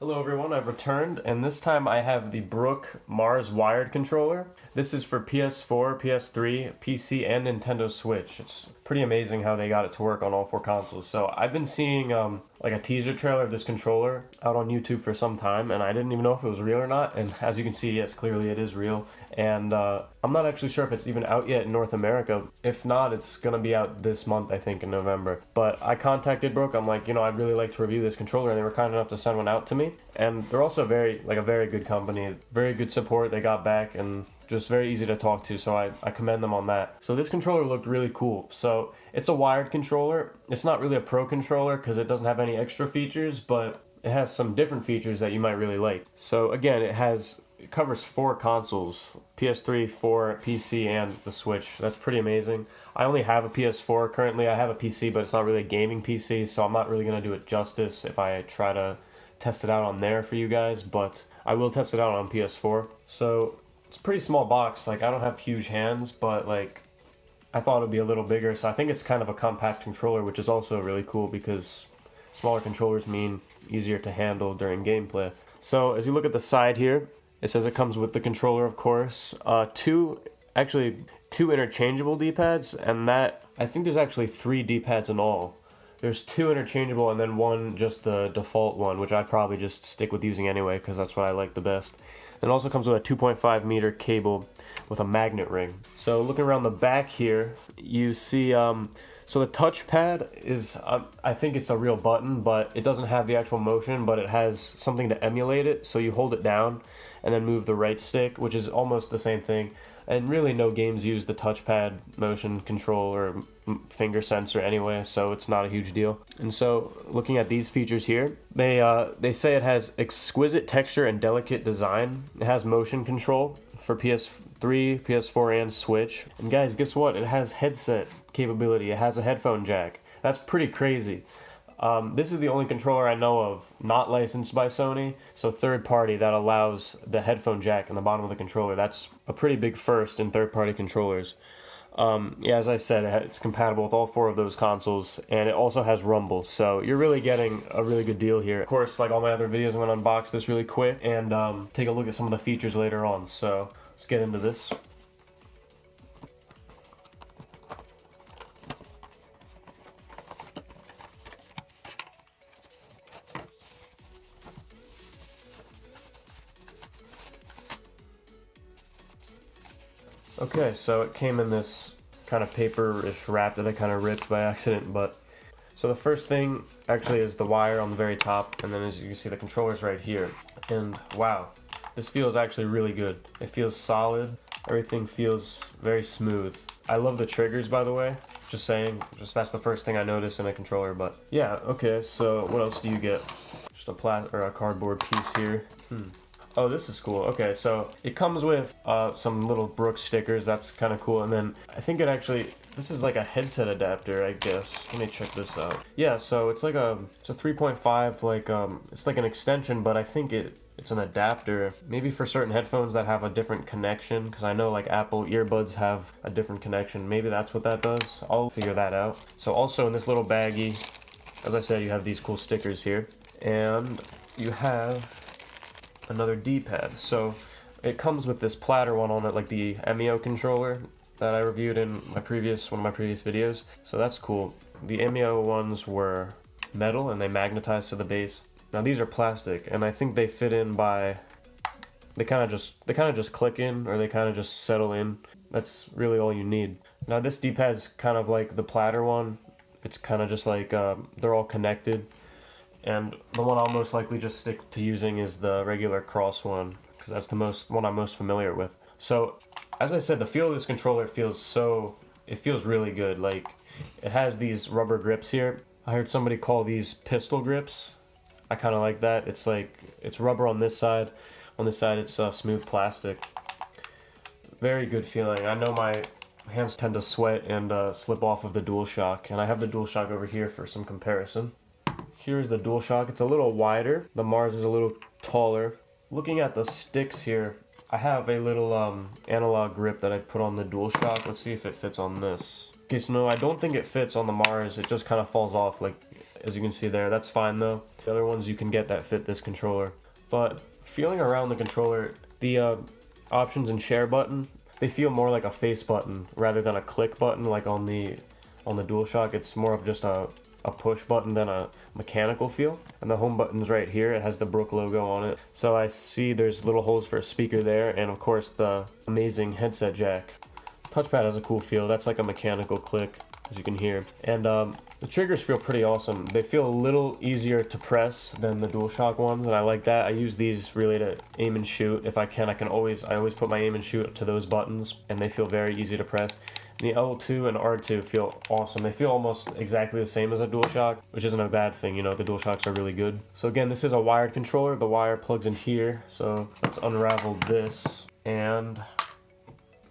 Hello everyone, I've returned, and this time I have the Brook Mars wired controller. This is for PS4, PS3, PC, and Nintendo Switch. It's pretty amazing how they got it to work on all four consoles. So I've been seeing like a teaser trailer of this controller out on YouTube for some time, and I didn't even know if it was real or not. And as you can see, yes, clearly it is real. And I'm not actually sure if it's even out yet in North America. If not, it's gonna be out this month, I think, in November. But I contacted Brook. I'm like, I'd really like to review this controller, and they were kind enough to send one out to me. And they're also a very good company, very good support. They got back and just very easy to talk to, so I commend them on that. So this controller looked really cool. So it's a wired controller. It's not really a pro controller because it doesn't have any extra features, but it has some different features that you might really like. So again, it covers four consoles: PS3, 4, PC, and the Switch. That's pretty amazing. I only have a PS4 currently. I have a PC, but it's not really a gaming PC, so I'm not really gonna do it justice if I try to test it out on there for you guys, but I will test it out on PS4. So it's a pretty small box. Like, I don't have huge hands, but like I thought it would be a little bigger, so I think it's kind of a compact controller, which is also really cool because smaller controllers mean easier to handle during gameplay. So as you look at the side here, it says it comes with the controller, of course. Two interchangeable D-pads, and that I think there's actually 3 D-pads in all. There's 2 interchangeable and then one just the default one, which I'd probably just stick with using anyway because that's what I like the best. It also comes with a 2.5 meter cable with a magnet ring. So looking around the back here, you see, so the touchpad is, I think it's a real button, but it doesn't have the actual motion, but it has something to emulate it. So you hold it down and then move the right stick, which is almost the same thing. And really no games use the touchpad motion control or finger sensor anyway, so it's not a huge deal. And so looking at these features here, they say it has exquisite texture and delicate design. It has motion control for PS3, PS4, and Switch. And guys, guess what? It has headset capability. It has a headphone jack. That's pretty crazy. This is the only controller I know of not licensed by Sony, so third party, that allows the headphone jack in the bottom of the controller. That's a pretty big first in third party controllers. Yeah, as I said, it's compatible with all 4 of those consoles, and it also has rumble, so you're really getting a really good deal here. Of course, like all my other videos, I'm going to unbox this really quick and take a look at some of the features later on, so let's get into this. Okay, so it came in this kind of paper-ish wrap that I kind of ripped by accident, but so the first thing actually is the wire on the very top, and then as you can see, the controller's right here. And wow, this feels actually really good. It feels solid. Everything feels very smooth. I love the triggers, by the way. Just saying, that's the first thing I noticed in a controller, but yeah, okay, so what else do you get? Just a cardboard piece here. Oh, this is cool. Okay, so it comes with some little Brook stickers. That's kind of cool. And then I think this is like a headset adapter, I guess. Let me check this out. Yeah, so it's a 3.5, it's like an extension, but I think it's an adapter. Maybe for certain headphones that have a different connection, because I know like Apple earbuds have a different connection. Maybe that's what that does. I'll figure that out. So also in this little baggie, as I said, you have these cool stickers here. And you have another D-pad. So it comes with this platter one on it, like the MEO controller that I reviewed in one of my previous videos. So that's cool. The MEO ones were metal and they magnetized to the base. Now these are plastic, and I think they fit in by they kind of just click in, or they kind of just settle in. That's really all you need. Now this D-pad's kind of like the platter one. It's kind of just like they're all connected. And the one I'll most likely just stick to using is the regular cross one, because that's the one I'm most familiar with. So, as I said, the feel of this controller feels really good. Like, it has these rubber grips here. I heard somebody call these pistol grips. I kind of like that. It's rubber on this side. On this side, it's smooth plastic. Very good feeling. I know my hands tend to sweat and slip off of the DualShock, and I have the DualShock over here for some comparison. Here's the DualShock. It's a little wider. The Mars is a little taller. Looking at the sticks here, I have a little analog grip that I put on the DualShock. Let's see if it fits on this. Okay, so no, I don't think it fits on the Mars. It just kind of falls off. Like, as you can see there. That's fine though. The other ones you can get that fit this controller. But feeling around the controller, the options and share button, they feel more like a face button rather than a click button like on the DualShock. It's more of just a push button than a mechanical feel. And the home button's right here. It has the Brook logo on it. So I see there's little holes for a speaker there, and of course the amazing headset jack. Touchpad has a cool feel. That's like a mechanical click, as you can hear. And the triggers feel pretty awesome. They feel a little easier to press than the DualShock ones, and I like that. I use these really to aim and shoot. If I can, I always put my aim and shoot to those buttons, and they feel very easy to press. The L2 and R2 feel awesome. They feel almost exactly the same as a DualShock, which isn't a bad thing, you know, the DualShocks are really good. So again, this is a wired controller. The wire plugs in here, so let's unravel this and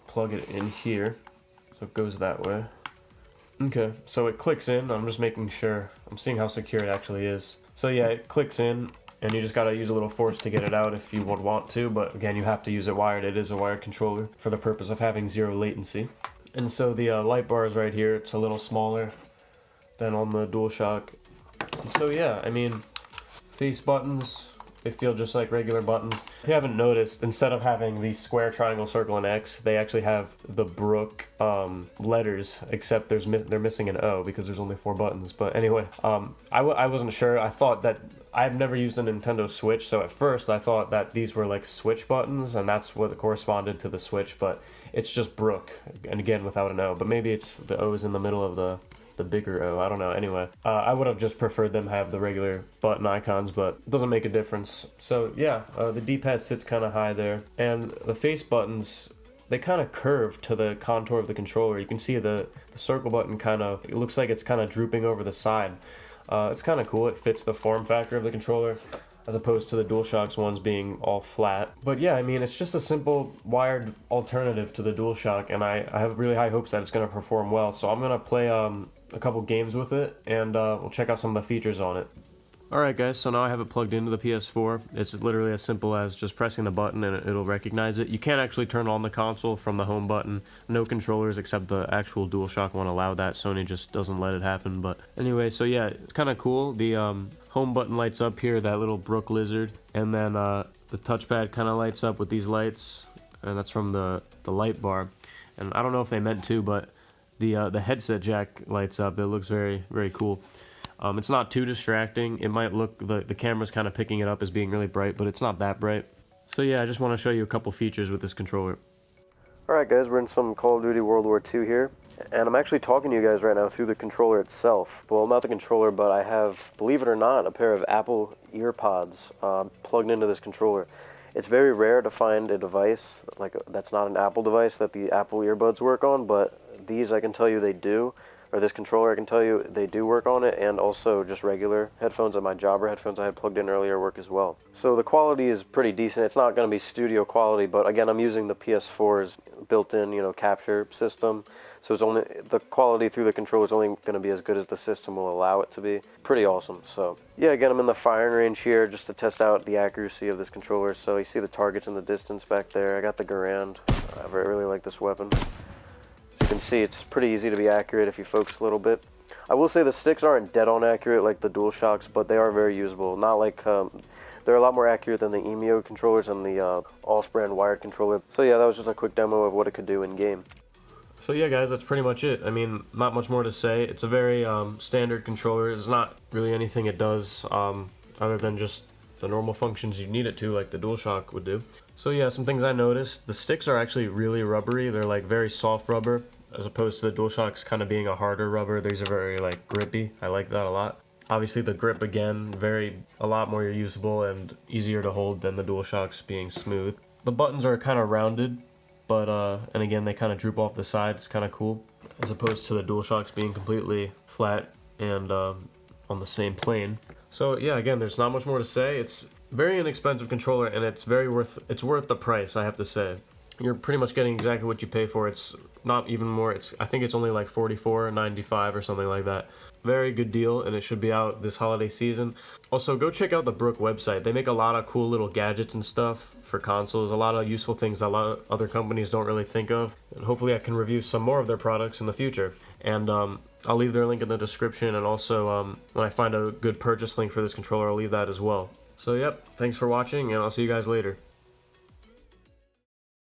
plug it in here. So it goes that way. Okay, so it clicks in. I'm just making sure. I'm seeing how secure it actually is. So yeah, it clicks in, and you just gotta use a little force to get it out if you would want to, but again, you have to use it wired. It is a wired controller for the purpose of having zero latency. And so the light bar is right here. It's a little smaller than on the DualShock. And so yeah, I mean, face buttons, they feel just like regular buttons. If you haven't noticed, instead of having the square, triangle, circle, and X, they actually have the Brook letters, except they're missing an O because there's only 4 buttons. But anyway, I wasn't sure. I thought that I've never used a Nintendo Switch, so at first I thought that these were like Switch buttons, and that's what corresponded to the Switch, but it's just Brook, and again without an O. But maybe it's the O is in the middle of the bigger O, I don't know. Anyway, I would have just preferred them have the regular button icons, but it doesn't make a difference. So yeah, the D-pad sits kind of high there, and the face buttons, they kind of curve to the contour of the controller. You can see the circle button it looks like it's kind of drooping over the side. It's kind of cool. It fits the form factor of the controller, as opposed to the DualShock's ones being all flat. But yeah, I mean, it's just a simple wired alternative to the DualShock, and I have really high hopes that it's going to perform well. So I'm going to play a couple games with it, and we'll check out some of the features on it. Alright guys, so now I have it plugged into the PS4. It's literally as simple as just pressing the button and it'll recognize it. You can't actually turn on the console from the home button. No controllers except the actual DualShock one allow that. Sony just doesn't let it happen. But anyway, so yeah, it's kind of cool. The home button lights up here, that little Brook lizard. And then the touchpad kind of lights up with these lights. And that's from the light bar. And I don't know if they meant to, but the headset jack lights up. It looks very, very cool. It's not too distracting. It might look, the camera's kind of picking it up as being really bright, but it's not that bright. So yeah, I just want to show you a couple features with this controller. Alright guys, we're in some Call of Duty World War II here, and I'm actually talking to you guys right now through the controller itself. Well, not the controller, but I have, believe it or not, a pair of Apple earpods plugged into this controller. It's very rare to find a device that's not an Apple device that the Apple earbuds work on, but these I can tell you they do. Or this controller, I can tell you they do work on it, and also just regular headphones and my Jabra headphones I had plugged in earlier work as well. So the quality is pretty decent. It's not going to be studio quality, but again, I'm using the PS4's built-in, capture system. So the quality through the controller is only going to be as good as the system will allow it to be. Pretty awesome. So yeah, again, I'm in the firing range here just to test out the accuracy of this controller. So you see the targets in the distance back there. I got the Garand. I really like this weapon. You can see it's pretty easy to be accurate if you focus a little bit. I will say the sticks aren't dead on accurate like the DualShocks, but they are very usable. Not like they're a lot more accurate than the EMEO controllers and the Allsbrand wired controller. So yeah, that was just a quick demo of what it could do in game. So yeah guys, that's pretty much it. I mean, not much more to say. It's a very standard controller. There's not really anything it does other than just the normal functions you need it to, like the DualShock would do. So yeah, some things I noticed. The sticks are actually really rubbery. They're like very soft rubber, as opposed to the DualShocks kind of being a harder rubber. These are very like grippy. I like that a lot. Obviously the grip again, a lot more usable and easier to hold than the DualShocks being smooth. The buttons are kind of rounded, but and again they kind of droop off the side. It's kind of cool, as opposed to the DualShocks being completely flat and on the same plane. So yeah, again, there's not much more to say. It's very inexpensive controller, and it's worth the price, I have to say. You're pretty much getting exactly what you pay for. It's not even more. I think it's only like $44.95 or something like that. Very good deal, and it should be out this holiday season. Also, go check out the Brook website. They make a lot of cool little gadgets and stuff for consoles, a lot of useful things that a lot of other companies don't really think of. And hopefully I can review some more of their products in the future. And I'll leave their link in the description, and also when I find a good purchase link for this controller, I'll leave that as well. So yep, thanks for watching, and I'll see you guys later.